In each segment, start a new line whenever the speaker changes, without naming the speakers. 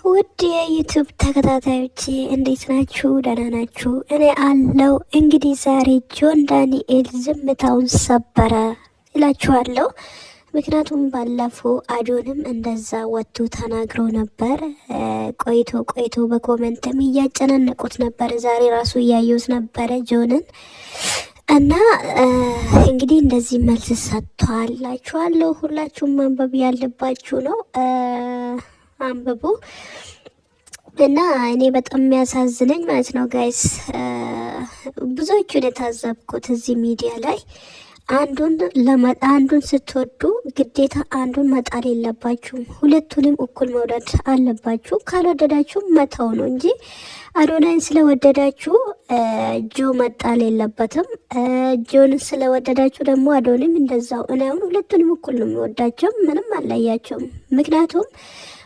ውድ የዩቲዩብ ተከታታዮቼ እንዴት ናችሁ? ደህና ናችሁ? እኔ አለው። እንግዲህ ዛሬ ጆን ዳንኤል ዝምታውን ሰበረ እላችኋለሁ። ምክንያቱም ባለፈው አዶንም እንደዛ ወጥቶ ተናግሮ ነበር። ቆይቶ በኮሜንትም እያጨናነቁት ነበር። ዛሬ ራሱ እያየሁት ነበረ ጆንን እና እንግዲህ እንደዚህ መልስ ሰጥቷል እላችኋለሁ። ሁላችሁም ማንበብ ያለባችሁ ነው። አንብቡ። እና እኔ በጣም የሚያሳዝነኝ ማለት ነው ጋይስ፣ ብዙዎቹን የታዘብኩት እዚህ ሚዲያ ላይ አንዱን ስትወዱ ግዴታ አንዱን መጣል የለባችሁም። ሁለቱንም እኩል መውደድ አለባችሁ። ካልወደዳችሁ መተው ነው እንጂ አዶናይን ስለወደዳችሁ ጆ መጣል የለበትም። ጆን ስለወደዳችሁ ደግሞ አዶንም እንደዛው። እኔ አሁን ሁለቱንም እኩል ነው የሚወዳቸው፣ ምንም አላያቸውም። ምክንያቱም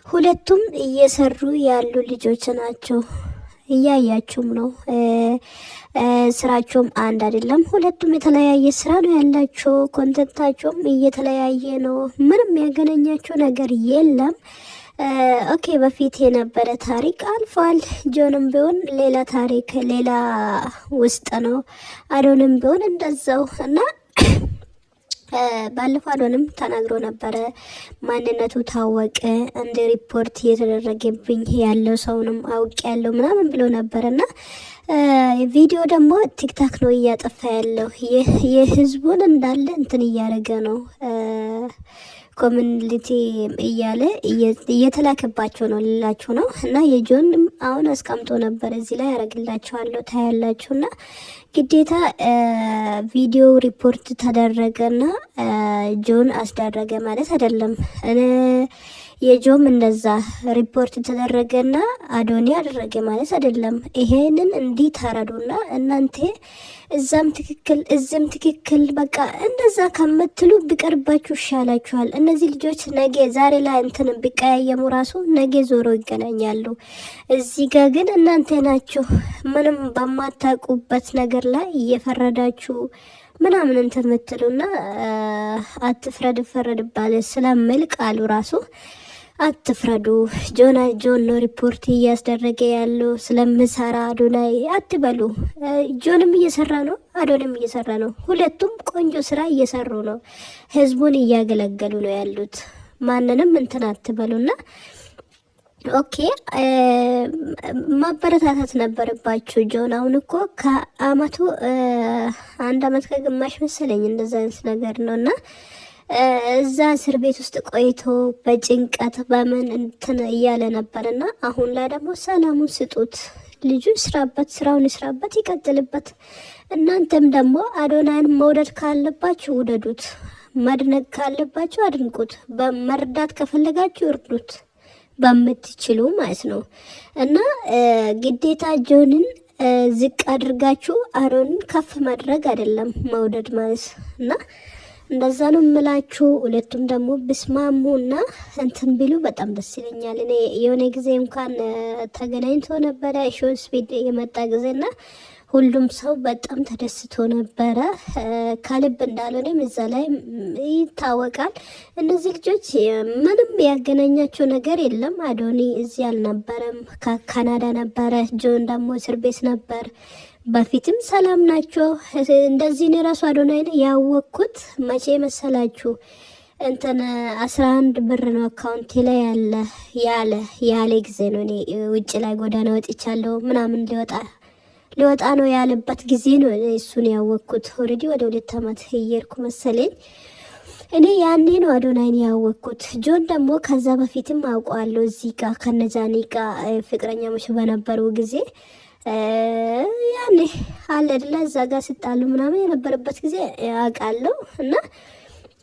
ሁለቱም እየሰሩ ያሉ ልጆች ናቸው። እያያችሁም ነው። ስራቸውም አንድ አይደለም። ሁለቱም የተለያየ ስራ ነው ያላቸው። ኮንተንታቸውም እየተለያየ ነው። ምንም ያገናኛቸው ነገር የለም። ኦኬ፣ በፊት የነበረ ታሪክ አልፏል። ጆንም ቢሆን ሌላ ታሪክ ሌላ ውስጥ ነው። አዶንም ቢሆን እንደዛው እና ባለፈው አዶንም ተናግሮ ነበረ። ማንነቱ ታወቀ፣ እንደ ሪፖርት እየተደረገብኝ ያለው ሰውንም አውቅ ያለው ምናምን ብሎ ነበረ እና ቪዲዮ ደግሞ ቲክታክ ነው እያጠፋ ያለው። የህዝቡን እንዳለ እንትን እያደረገ ነው። ኮሚኒቲ እያለ እየተላከባቸው ነው ልላችሁ ነው። እና የጆን አሁን አስቀምጦ ነበር እዚህ ላይ ያደረግላችኋለሁ ታያላችሁ። እና ግዴታ ቪዲዮ ሪፖርት ተደረገና ጆን አስደረገ ማለት አይደለም። የጆም እንደዛ ሪፖርት ተደረገና አዶኒ አደረገ ማለት አይደለም። ይሄንን እንዲህ ተረዱና እናንተ እዛም ትክክል እዚህም ትክክል በቃ እንደዛ ከምትሉ ቢቀርባችሁ ይሻላችኋል። እነዚህ ልጆች ነገ ዛሬ ላይ እንትን ቢቀያየሙ ራሱ ነገ ዞሮ ይገናኛሉ። እዚህ ጋር ግን እናንተ ናችሁ ምንም በማታውቁበት ነገር ላይ እየፈረዳችሁ ምናምን እንትን የምትሉና አትፍረድ ፈረድባለ ስለምል ቃሉ ራሱ አትፍረዱ። ጆን ነው ሪፖርት እያስደረገ ያለው ስለምሰራ አዶናይ አትበሉ። ጆንም እየሰራ ነው፣ አዶንም እየሰራ ነው። ሁለቱም ቆንጆ ስራ እየሰሩ ነው። ህዝቡን እያገለገሉ ነው ያሉት። ማንንም እንትን አትበሉና ኦኬ፣ ማበረታታት ነበረባችሁ። ጆን አሁን እኮ ከአመቱ 1 አመት ከግማሽ መሰለኝ እንደዛ አይነት ነገር ነው እና እዛ እስር ቤት ውስጥ ቆይቶ በጭንቀት በምን እንትን እያለ ነበርና አሁን ላይ ደግሞ ሰላሙን ስጡት። ልጁ ይስራበት፣ ስራውን ይስራበት፣ ይቀጥልበት። እናንተም ደግሞ አዶናይን መውደድ ካለባችሁ ውደዱት፣ ማድነቅ ካለባችሁ አድንቁት፣ በመርዳት ከፈለጋችሁ እርዱት በምትችሉ ማለት ነው። እና ግዴታ ጆንን ዝቅ አድርጋችሁ አዶንን ከፍ ማድረግ አይደለም መውደድ ማለት እና እንደዛ ነው የምላችሁ። ሁለቱም ደግሞ ብስማሙና እንትን ቢሉ በጣም ደስ ይለኛል። እኔ የሆነ ጊዜ እንኳን ተገናኝቶ ነበረ ሾው ስፒድ የመጣ ጊዜና ሁሉም ሰው በጣም ተደስቶ ነበረ። ከልብ እንዳልሆነም እዛ ላይ ይታወቃል። እነዚህ ልጆች ምንም ያገናኛቸው ነገር የለም። አዶኒ እዚህ አልነበረም፣ ከካናዳ ነበረ። ጆን ደግሞ እስር ቤት ነበር። በፊትም ሰላም ናቸው። እንደዚህ ነው ራሱ አዶናይን ያወቅኩት መቼ መሰላችሁ? እንትን 11 ብር ነው አካውንቴ ላይ ያለ ጊዜ ነው። እኔ ውጭ ላይ ጎዳና ወጥቻለሁ ምናምን ሊወጣ ነው ያለበት ጊዜ ነው እሱን ያወቅኩት። ኦልሬዲ ወደ 2 አመት እየርኩ መሰለኝ። እኔ ያኔ ነው አዶናይን ያወቅኩት። ጆን ደግሞ ከዛ በፊትም አውቀዋለሁ። እዚህ ጋር ከነጃኒ ጋር ፍቅረኛሞች በነበሩ ጊዜ ያኔ አለ አይደለ እዛ ጋር ስጣሉ ምናምን የነበረበት ጊዜ አውቃለሁ። እና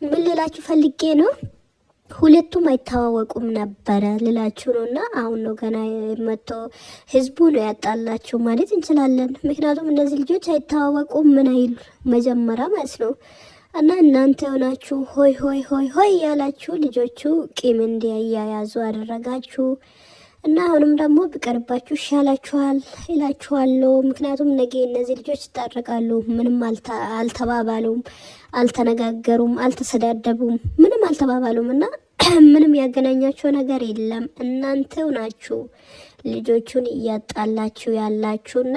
ምን ልላችሁ ፈልጌ ነው ሁለቱም አይተዋወቁም ነበረ ልላችሁ ነው። እና አሁን ነው ገና መጥቶ ህዝቡ ነው ያጣላችሁ ማለት እንችላለን። ምክንያቱም እነዚህ ልጆች አይተዋወቁም ምን አይሉ መጀመሪያ ማለት ነው። እና እናንተ ሆናችሁ ሆይ ሆይ ሆይ ሆይ ያላችሁ ልጆቹ ቂም እንዲያያዙ አደረጋችሁ። እና አሁንም ደግሞ ቢቀርባችሁ ይሻላችኋል ይላችኋለሁ። ምክንያቱም ነገ እነዚህ ልጆች ይታረቃሉ። ምንም አልተባባሉም፣ አልተነጋገሩም፣ አልተሰዳደቡም፣ ምንም አልተባባሉም። እና ምንም ያገናኛቸው ነገር የለም። እናንተው ናችሁ ልጆቹን እያጣላችሁ ያላችሁና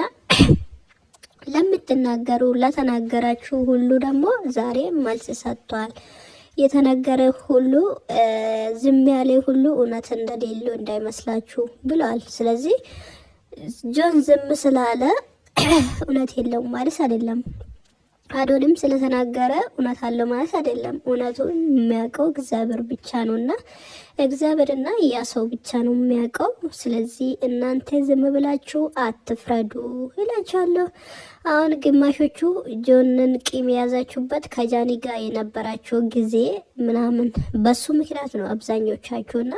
ለምትናገሩ ለተናገራችሁ ሁሉ ደግሞ ዛሬ መልስ ሰጥቷል። የተነገረ ሁሉ ዝም ያለ ሁሉ እውነት እንደሌለው እንዳይመስላችሁ ብሏል። ስለዚህ ጆን ዝም ስላለ እውነት የለውም ማለት አይደለም። አዶንም ስለተናገረ እውነት አለው ማለት አይደለም። እውነቱን የሚያውቀው እግዚአብሔር ብቻ ነውና እግዚአብሔርና ያ ሰው ብቻ ነው የሚያውቀው። ስለዚህ እናንተ ዝም ብላችሁ አትፍረዱ ይላችኋለሁ። አሁን ግማሾቹ ጆንን ቂም የያዛችሁበት ከጃኒ ጋር የነበራቸው ጊዜ ምናምን በሱ ምክንያት ነው አብዛኞቻችሁና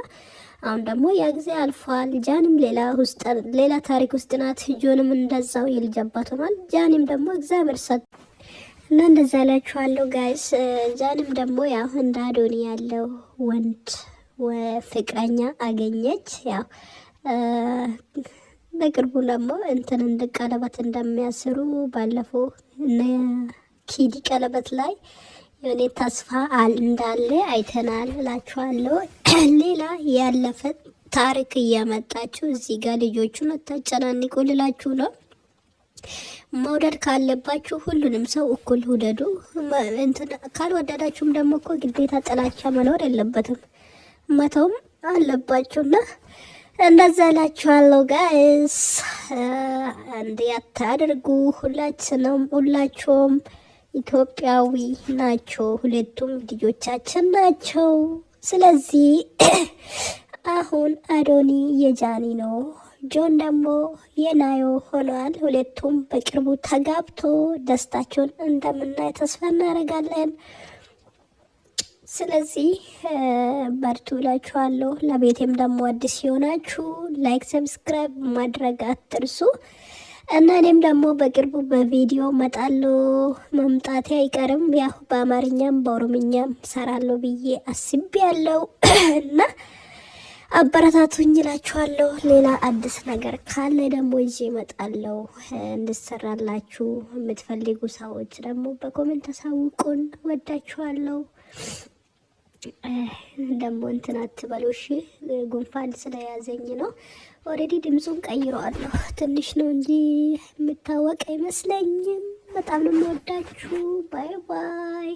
አሁን ደግሞ ያ ጊዜ አልፏል። ጃኒም ሌላ ታሪክ ውስጥ ናት። ጆንም እንደዛው የልጅ አባት ሆኗል። ጃኒም ደግሞ እግዚአብሔር ሰጥ እና እንደዛ እላችኋለሁ ጋይስ። ጃኒም ደግሞ ያው እንደ አዶኒ ያለው ወንድ ፍቅረኛ አገኘች። ያው በቅርቡ ደግሞ እንትን ቀለበት እንደሚያስሩ ባለፈው እነ ኪዲ ቀለበት ላይ የሆነ ተስፋ እንዳለ አይተናል እላችኋለሁ። ሌላ ያለፈ ታሪክ እያመጣችሁ እዚህ ጋር ልጆቹን አታጨናንቁ ልላችሁ ነው። መውደድ ካለባችሁ ሁሉንም ሰው እኩል ውደዱ። ካልወደዳችሁም ደግሞ እኮ ግዴታ ጥላቻ መኖር የለበትም መተውም አለባችሁና እንደዛ እላችኋለሁ ጋይስ። እንዲህ አታድርጉ። ሁላችሁም ኢትዮጵያዊ ናቸው። ሁለቱም ልጆቻችን ናቸው። ስለዚህ አሁን አዶኒ የጃኒ ነው፣ ጆን ደግሞ የናዮ ሆኗል። ሁለቱም በቅርቡ ተጋብቶ ደስታቸውን እንደምናይ ተስፋ እናደርጋለን። ስለዚህ በርቱ እላችኋለሁ። ለቤቴም ደግሞ አዲስ ሲሆናችሁ ላይክ፣ ሰብስክራይብ ማድረግ አትርሱ እና እኔም ደግሞ በቅርቡ በቪዲዮ መጣለሁ። መምጣቴ አይቀርም። ያው በአማርኛም በኦሮምኛም ሰራለሁ ብዬ አስቤያለሁ እና አበረታቱኝ እላችኋለሁ። ሌላ አዲስ ነገር ካለ ደግሞ ይዤ እመጣለሁ። እንድሰራላችሁ የምትፈልጉ ሰዎች ደግሞ በኮሜንት አሳውቁን። ወዳችኋለሁ። ደግሞ እንትን አትበሉ እሺ። ጉንፋን ስለያዘኝ ነው። ኦልሬዲ ድምፁን ቀይረዋለሁ። ትንሽ ነው እንጂ የምታወቅ አይመስለኝም። በጣም ነው የምወዳችሁ። ባይ ባይ።